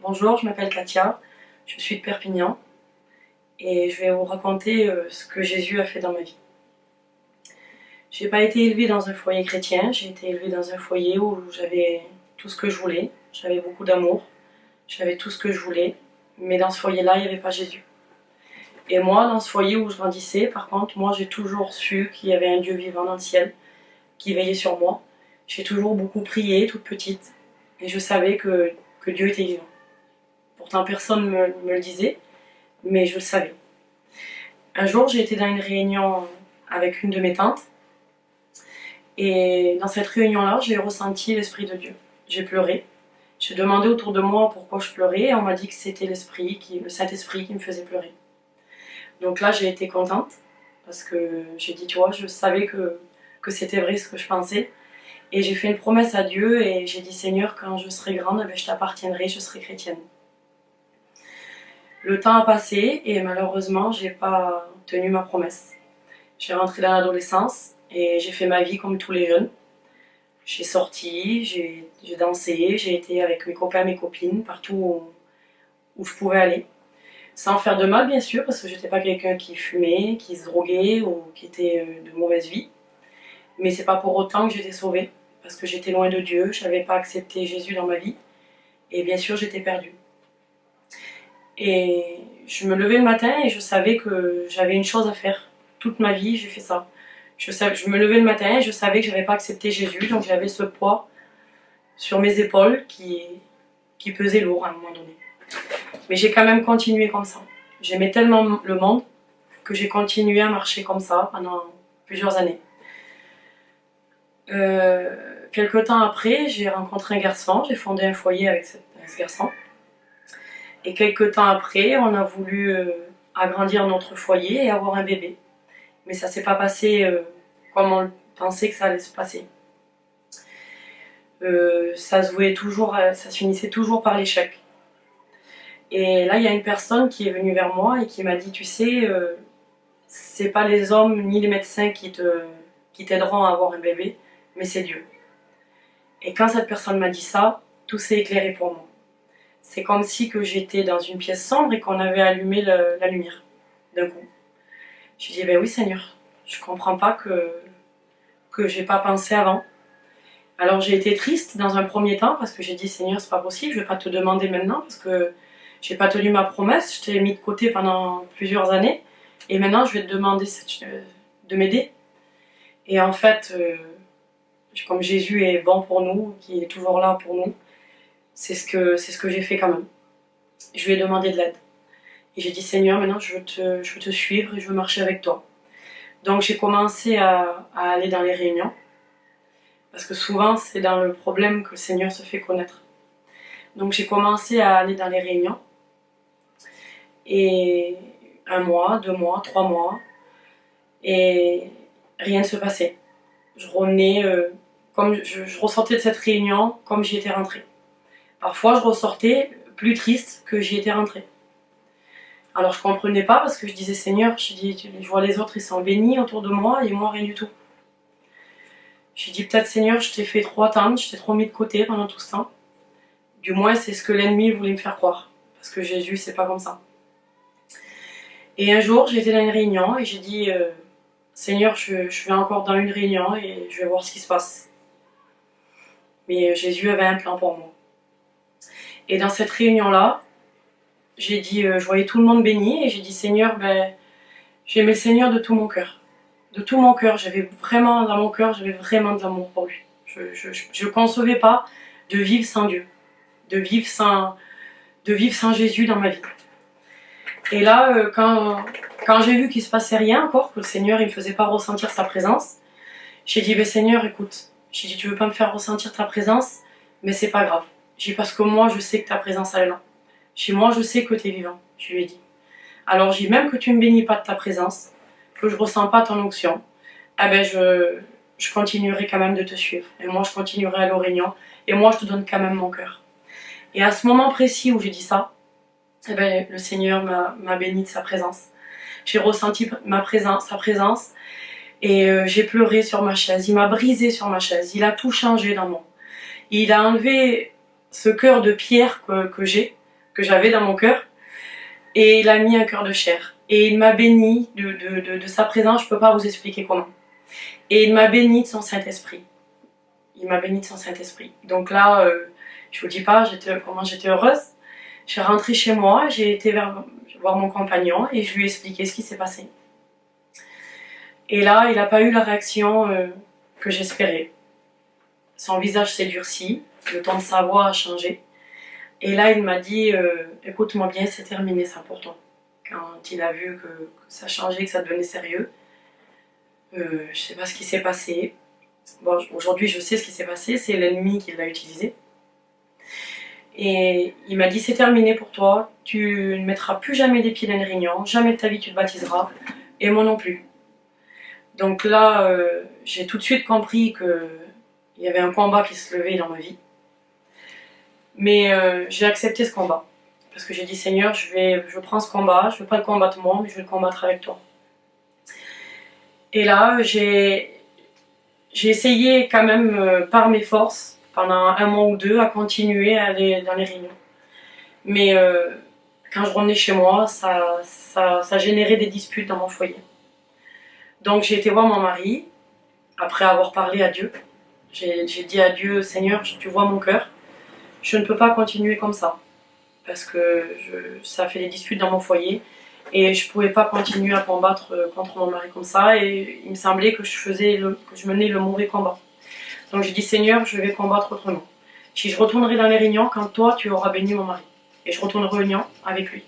Bonjour, je m'appelle Katia, je suis de Perpignan et je vais vous raconter ce que Jésus a fait dans ma vie. J'ai pas été élevée dans un foyer chrétien, j'ai été élevée dans un foyer où j'avais tout ce que je voulais, j'avais beaucoup d'amour, j'avais tout ce que je voulais, mais dans ce foyer-là, il n'y avait pas Jésus. Et moi, dans ce foyer où je grandissais, par contre, moi j'ai toujours su qu'il y avait un Dieu vivant dans le ciel qui veillait sur moi. J'ai toujours beaucoup prié, toute petite, et je savais que Dieu était vivant. Pourtant, personne ne me le disait, mais je le savais. Un jour, j'ai été dans une réunion avec une de mes tantes, et dans cette réunion-là, j'ai ressenti l'Esprit de Dieu. J'ai pleuré. J'ai demandé autour de moi pourquoi je pleurais, et on m'a dit que c'était le Saint-Esprit qui me faisait pleurer. Donc là, j'ai été contente, parce que j'ai dit, tu vois, je savais que c'était vrai ce que je pensais. Et j'ai fait une promesse à Dieu, et j'ai dit, Seigneur, quand je serai grande, je t'appartiendrai, je serai chrétienne. Le temps a passé et malheureusement, j'ai pas tenu ma promesse. J'ai rentré dans l'adolescence et j'ai fait ma vie comme tous les jeunes. J'ai sorti, j'ai dansé, j'ai été avec mes copains, mes copines, partout où je pouvais aller. Sans faire de mal, bien sûr, parce que j'étais pas quelqu'un qui fumait, qui se droguait ou qui était de mauvaise vie. Mais c'est pas pour autant que j'étais sauvée, parce que j'étais loin de Dieu, je n'avais pas accepté Jésus dans ma vie. Et bien sûr, j'étais perdue. Et je me levais le matin et je savais que j'avais une chose à faire. Toute ma vie, j'ai fait ça. Je me levais le matin et je savais que je n'avais pas accepté Jésus, donc j'avais ce poids sur mes épaules qui pesait lourd à un moment donné. Mais j'ai quand même continué comme ça. J'aimais tellement le monde que j'ai continué à marcher comme ça pendant plusieurs années. Quelque temps après, j'ai rencontré un garçon, j'ai fondé un foyer avec ce garçon. Et quelques temps après, on a voulu agrandir notre foyer et avoir un bébé. Mais ça ne s'est pas passé comme on pensait que ça allait se passer. Ça se finissait toujours par l'échec. Et là, il y a une personne qui est venue vers moi et qui m'a dit, tu sais, c'est pas les hommes ni les médecins qui t'aideront à avoir un bébé, mais c'est Dieu. Et quand cette personne m'a dit ça, tout s'est éclairé pour moi. C'est comme si que j'étais dans une pièce sombre et qu'on avait allumé la lumière d'un coup. J'ai dit, ben oui Seigneur, je comprends pas que j'ai pas pensé avant. Alors j'ai été triste dans un premier temps parce que j'ai dit, Seigneur, c'est pas possible, je vais pas te demander maintenant parce que j'ai pas tenu ma promesse, je t'ai mis de côté pendant plusieurs années et maintenant je vais te demander de m'aider. Et en fait, comme Jésus est bon pour nous, qui est toujours là pour nous, c'est ce que j'ai fait quand même. Je lui ai demandé de l'aide. Et j'ai dit, Seigneur, maintenant je veux te suivre et je veux marcher avec toi. Donc j'ai commencé à aller dans les réunions. Parce que souvent, c'est dans le problème que le Seigneur se fait connaître. Donc j'ai commencé à aller dans les réunions. Et 1 mois, 2 mois, 3 mois. Et rien ne se passait. Je revenais, je ressortais de cette réunion comme j'y étais rentrée. Parfois, je ressortais plus triste que j'y étais rentrée. Alors je comprenais pas parce que je disais, Seigneur, je vois les autres, ils sont bénis autour de moi et moi rien du tout. J'ai dit, peut-être Seigneur, je t'ai fait trop attendre, je t'ai trop mis de côté pendant tout ce temps. Du moins, c'est ce que l'ennemi voulait me faire croire. Parce que Jésus, c'est pas comme ça. Et un jour, j'étais dans une réunion et j'ai dit, Seigneur, je vais encore dans une réunion et je vais voir ce qui se passe. Mais Jésus avait un plan pour moi. Et dans cette réunion-là, j'ai dit, je voyais tout le monde béni et j'ai dit, Seigneur, j'aimais le Seigneur de tout mon cœur. De tout mon cœur, dans mon cœur, j'avais vraiment de l'amour pour lui. Je ne concevais pas de vivre sans Dieu, de vivre sans Jésus dans ma vie. Et là, quand j'ai vu qu'il ne se passait rien encore, que le Seigneur ne me faisait pas ressentir sa présence, j'ai dit, Seigneur, écoute, j'ai dit, tu ne veux pas me faire ressentir ta présence, mais c'est pas grave. J'ai dit, parce que moi, je sais que ta présence, elle est là. Chez moi, je sais que tu es vivant, je lui ai dit. Alors, j'ai dit, même que tu ne me bénis pas de ta présence, que je ne ressens pas ton onction, je continuerai quand même de te suivre. Et moi, je continuerai à l'Orignon. Et moi, je te donne quand même mon cœur. Et à ce moment précis où j'ai dit ça, le Seigneur m'a béni de sa présence. J'ai ressenti sa présence. Et j'ai pleuré sur ma chaise, il m'a brisé sur ma chaise, il a tout changé dans moi. Il a enlevé ce cœur de pierre que j'avais dans mon cœur, et il a mis un cœur de chair. Et il m'a béni de sa présence, je peux pas vous expliquer comment. Et il m'a béni de son Saint-Esprit. Il m'a béni de son Saint-Esprit. Donc là, je vous dis pas comment j'étais heureuse. Je suis rentrée chez moi, j'ai été voir mon compagnon et je lui ai expliqué ce qui s'est passé. Et là, il n'a pas eu la réaction que j'espérais. Son visage s'est durci, le ton de sa voix a changé. Et là, il m'a dit écoute-moi bien, c'est terminé ça pour toi. Quand il a vu que ça changeait, que ça devenait sérieux, je sais pas ce qui s'est passé. Bon, aujourd'hui, je sais ce qui s'est passé, c'est l'ennemi qui l'a utilisé. Et il m'a dit c'est terminé pour toi, tu ne mettras plus jamais les pieds dans les réunions, jamais de ta vie tu te baptiseras, et moi non plus. Donc là, j'ai tout de suite compris qu'il y avait un combat qui se levait dans ma vie. Mais j'ai accepté ce combat. Parce que j'ai dit Seigneur, je prends ce combat, je ne veux pas le combattre moi, mais je veux le combattre avec toi. Et là, j'ai essayé quand même par mes forces, pendant 1 mois ou 2, à continuer à aller dans les réunions. Mais quand je revenais chez moi, ça générait des disputes dans mon foyer. Donc j'ai été voir mon mari, après avoir parlé à Dieu. J'ai dit à Dieu, Seigneur, tu vois mon cœur, je ne peux pas continuer comme ça. Parce que ça fait des disputes dans mon foyer. Et je ne pouvais pas continuer à combattre contre mon mari comme ça. Et il me semblait que je menais le mauvais combat. Donc j'ai dit, Seigneur, je vais combattre autrement. Si je retournerai dans les réunions quand toi, tu auras béni mon mari. Et je retournerai aux réunions avec lui.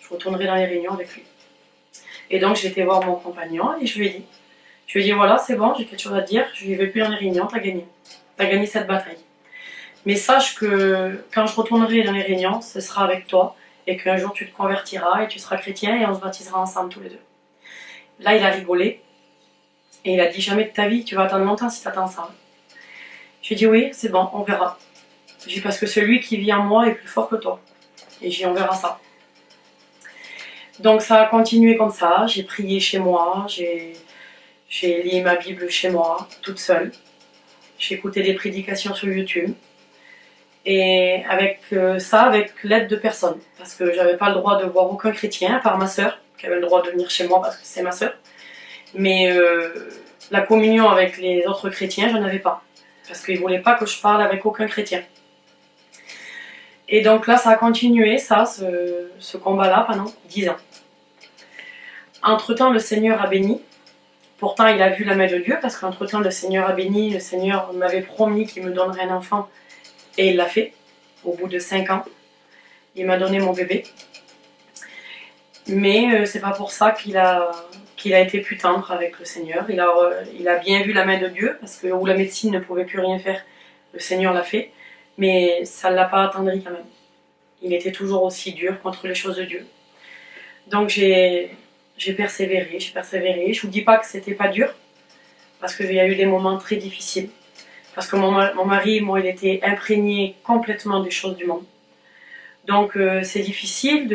Je retournerai dans les réunions avec lui. Et donc j'ai été voir mon compagnon et je lui ai dit voilà, c'est bon, j'ai quelque chose à te dire, je ne vais plus dans les réunions, t'as gagné. T'as gagné cette bataille. Mais sache que quand je retournerai dans les réunions, ce sera avec toi et qu'un jour tu te convertiras et tu seras chrétien et on se baptisera ensemble tous les deux. Là, il a rigolé et il a dit jamais de ta vie, tu vas attendre longtemps si t'attends ça. J'ai dit oui, c'est bon, on verra. J'ai dit parce que celui qui vit en moi est plus fort que toi. Et j'ai dit on verra ça. Donc ça a continué comme ça, j'ai prié chez moi, j'ai lu ma Bible chez moi, toute seule. J'ai écouté des prédications sur YouTube. Et avec ça, avec l'aide de personne. Parce que j'avais pas le droit de voir aucun chrétien, à part ma sœur, qui avait le droit de venir chez moi parce que c'est ma sœur. Mais la communion avec les autres chrétiens, je n'avais pas. Parce qu'ils voulaient pas que je parle avec aucun chrétien. Et donc là, ça a continué, ce combat-là, pendant 10 ans. Entre-temps, le Seigneur a béni. Pourtant, il a vu la main de Dieu, parce qu'entre-temps, le Seigneur a béni. Le Seigneur m'avait promis qu'il me donnerait un enfant. Et il l'a fait. Au bout de 5 ans, il m'a donné mon bébé. Mais c'est pas pour ça qu'il a été plus tendre avec le Seigneur. Il a bien vu la main de Dieu, parce que où la médecine ne pouvait plus rien faire, le Seigneur l'a fait. Mais ça ne l'a pas attendri quand même. Il était toujours aussi dur contre les choses de Dieu. Donc j'ai persévéré. Je vous dis pas que c'était pas dur, parce qu'il y a eu des moments très difficiles. Parce que mon mari, moi, il était imprégné complètement des choses du monde. Donc c'est difficile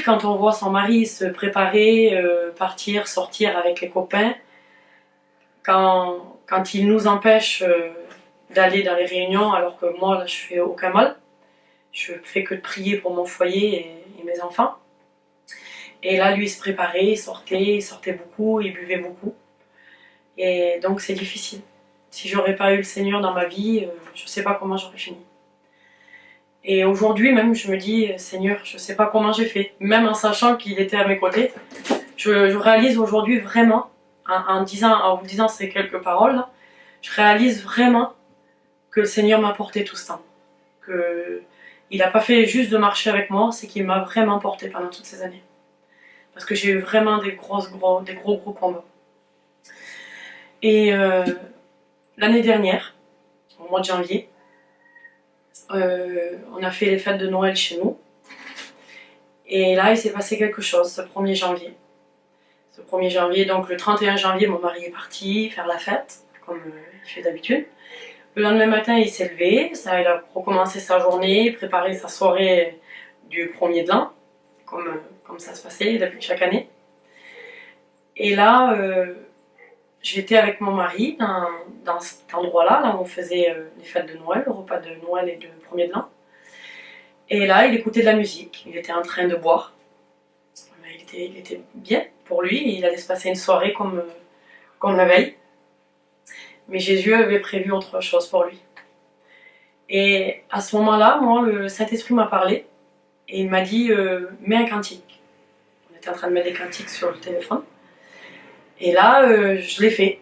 quand on voit son mari se préparer, partir, sortir avec les copains, quand il nous empêche d'aller dans les réunions, alors que moi, là, je fais aucun mal. Je fais que de prier pour mon foyer et mes enfants. Et là, lui, il se préparait, il sortait beaucoup, il buvait beaucoup. Et donc, c'est difficile. Si j'aurais pas eu le Seigneur dans ma vie, je sais pas comment j'aurais fini. Et aujourd'hui, même, je me dis, Seigneur, je sais pas comment j'ai fait. Même en sachant qu'il était à mes côtés, je réalise aujourd'hui vraiment, en vous disant ces quelques paroles, là, je réalise vraiment que le Seigneur m'a porté tout ce temps. Il n'a pas fait juste de marcher avec moi, c'est qu'il m'a vraiment porté pendant toutes ces années. Parce que j'ai eu vraiment des gros combats. Et l'année dernière, au mois de janvier, on a fait les fêtes de Noël chez nous. Et là, il s'est passé quelque chose, ce 1er janvier. Ce 1er janvier, donc le 31 janvier, mon mari est parti faire la fête, comme il fait d'habitude. Le lendemain matin, il s'est levé, il a recommencé sa journée, préparé sa soirée du 1er de l'an, comme ça se passait depuis chaque année. Et là, j'étais avec mon mari dans cet endroit-là, là où on faisait les fêtes de Noël, le repas de Noël et de premier de l'an. Et là, il écoutait de la musique, il était en train de boire. Il était bien pour lui, il allait se passer une soirée comme la veille. Mais Jésus avait prévu autre chose pour lui. Et à ce moment-là, moi, le Saint-Esprit m'a parlé et il m'a dit mets un cantique. On était en train de mettre des cantiques sur le téléphone. Et là, je l'ai fait.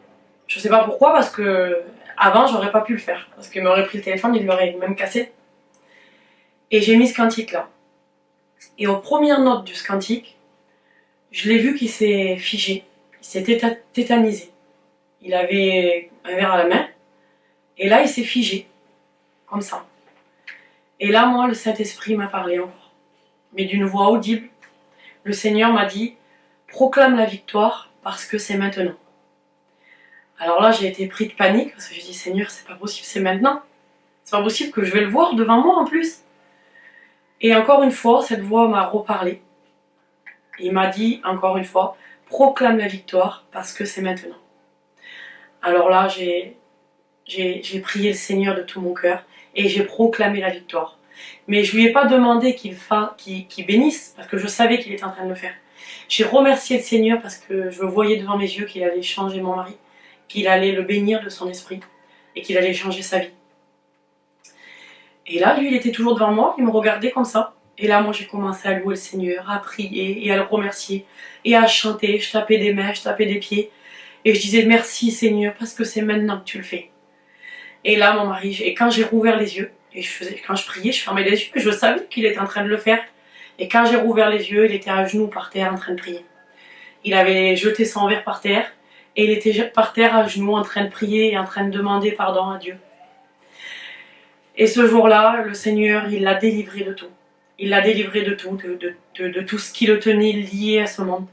Je sais pas pourquoi, parce que avant, j'aurais pas pu le faire. Parce qu'il m'aurait pris le téléphone, il l'aurait même cassé. Et j'ai mis ce cantique-là. Et aux premières notes de ce cantique, je l'ai vu qu'il s'est figé. Il s'est tétanisé. Il avait un verre à la main. Et là, il s'est figé. Comme ça. Et là, moi, le Saint-Esprit m'a parlé encore. Mais d'une voix audible. Le Seigneur m'a dit proclame la victoire parce que c'est maintenant. Alors là, j'ai été pris de panique parce que j'ai dit Seigneur, c'est pas possible, c'est maintenant. C'est pas possible que je vais le voir devant moi en plus. Et encore une fois, cette voix m'a reparlé. Il m'a dit encore une fois proclame la victoire parce que c'est maintenant. Alors là, j'ai prié le Seigneur de tout mon cœur et j'ai proclamé la victoire. Mais je lui ai pas demandé qu'il bénisse parce que je savais qu'il était en train de le faire. J'ai remercié le Seigneur parce que je voyais devant mes yeux qu'il allait changer mon mari, qu'il allait le bénir de son esprit et qu'il allait changer sa vie. Et là, lui, il était toujours devant moi, il me regardait comme ça. Et là, moi, j'ai commencé à louer le Seigneur, à prier et à le remercier et à chanter. Je tapais des mains, je tapais des pieds et je disais merci Seigneur parce que c'est maintenant que tu le fais. Et là, mon mari, et quand j'ai rouvert les yeux, et quand je priais, je fermais les yeux, je savais qu'il était en train de le faire. Et quand j'ai rouvert les yeux, il était à genoux par terre en train de prier. Il avait jeté son verre par terre, et il était par terre à genoux en train de prier et en train de demander pardon à Dieu. Et ce jour-là, le Seigneur, il l'a délivré de tout. Il l'a délivré de tout, de tout ce qui le tenait lié à ce monde.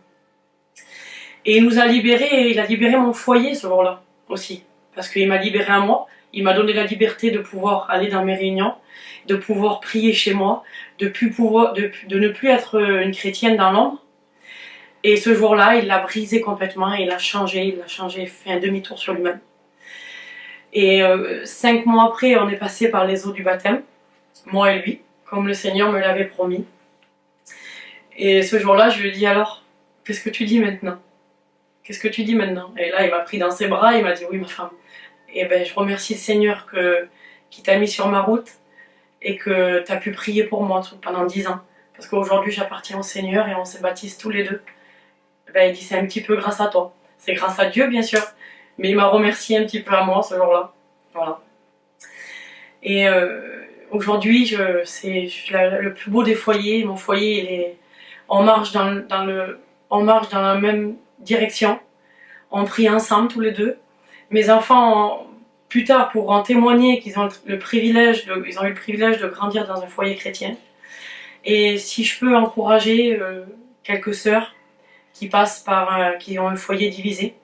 Et il nous a libérés, et il a libéré mon foyer ce jour-là aussi. Parce qu'il m'a libéré à moi. Il m'a donné la liberté de pouvoir aller dans mes réunions, de pouvoir prier chez moi, de ne plus être une chrétienne dans l'ombre. Et ce jour-là, il l'a brisé complètement, et il a changé, fait un demi-tour sur lui-même. Et 5 mois après, on est passé par les eaux du baptême, moi et lui, comme le Seigneur me l'avait promis. Et ce jour-là, je lui ai dit alors, qu'est-ce que tu dis maintenant? Qu'est-ce que tu dis maintenant? Et là, il m'a pris dans ses bras, il m'a dit oui, ma femme. Et ben, je remercie le Seigneur qui t'a mis sur ma route et que tu as pu prier pour moi pendant 10 ans. Parce qu'aujourd'hui, j'appartiens au Seigneur et on se baptise tous les deux. Ben, il dit c'est un petit peu grâce à toi. C'est grâce à Dieu, bien sûr. Mais il m'a remercié un petit peu à moi ce jour-là. Voilà. Et aujourd'hui, c'est le plus beau des foyers. Mon foyer, on marche dans la même direction. On prie ensemble tous les deux. Mes enfants, plus tard, pourront en témoigner qu'ils ont eu le privilège de grandir dans un foyer chrétien. Et si je peux encourager quelques sœurs qui qui ont un foyer divisé,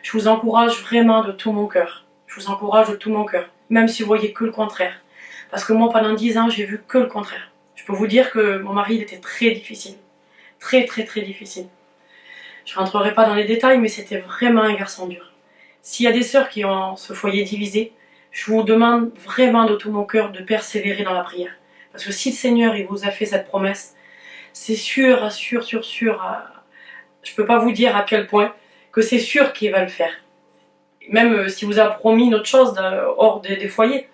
je vous encourage vraiment de tout mon cœur. Je vous encourage de tout mon cœur, même si vous voyez que le contraire. Parce que moi, pendant 10 ans, j'ai vu que le contraire. Je peux vous dire que mon mari, il était très difficile. Très, très, très difficile. Je rentrerai pas dans les détails, mais c'était vraiment un garçon dur. S'il y a des sœurs qui ont ce foyer divisé, je vous demande vraiment de tout mon cœur de persévérer dans la prière. Parce que si le Seigneur il vous a fait cette promesse, c'est sûr, je peux pas vous dire à quel point, que c'est sûr qu'il va le faire. Même si vous a promis une autre chose hors des foyers,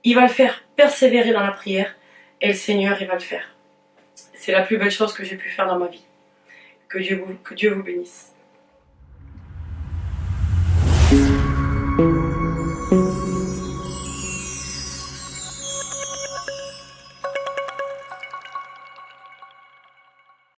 il va le faire. Persévérer dans la prière et le Seigneur il va le faire. C'est la plus belle chose que j'ai pu faire dans ma vie. Que Dieu vous bénisse.